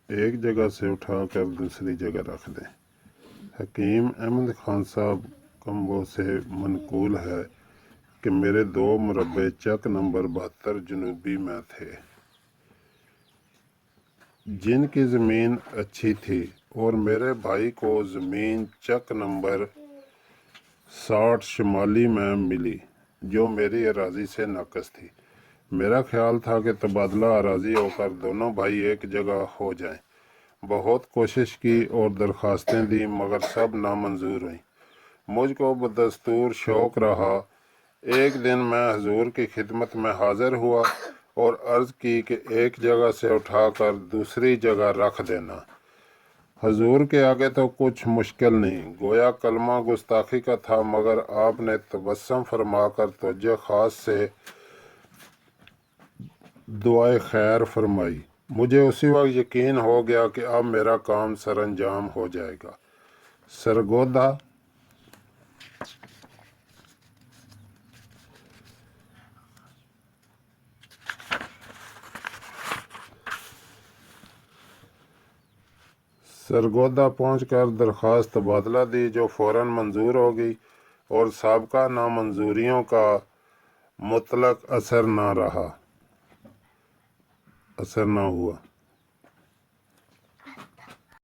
ایک جگہ سے اٹھا کر دوسری جگہ رکھ دیں۔ حکیم احمد خان صاحب کمبو سے منقول ہے کہ میرے 2 مربع چک نمبر 72 جنوبی میں تھے، جن کی زمین اچھی تھی، اور میرے بھائی کو زمین چک نمبر 60 شمالی میں ملی، جو میری اراضی سے ناقص تھی۔ میرا خیال تھا کہ تبادلہ اراضی ہو کر دونوں بھائی ایک جگہ ہو جائیں۔ بہت کوشش کی اور درخواستیں دیں، مگر سب نامنظور ہوئیں۔ مجھ کو بدستور شوق رہا۔ ایک دن میں حضور کی خدمت میں حاضر ہوا اور عرض کی کہ ایک جگہ سے اٹھا کر دوسری جگہ رکھ دینا۔ حضور کے آگے تو کچھ مشکل نہیں، گویا کلمہ گستاخی کا تھا، مگر آپ نے تبسم فرما کر توجہ خاص سے دعائے خیر فرمائی۔ مجھے اسی وقت یقین ہو گیا کہ اب میرا کام سر انجام ہو جائے گا۔ سرگودا پہنچ کر درخواست تبادلہ دی، جو فوراً منظور ہو گئی اور سابقہ نامنظوریوں کا مطلق اثر نہ ہوا۔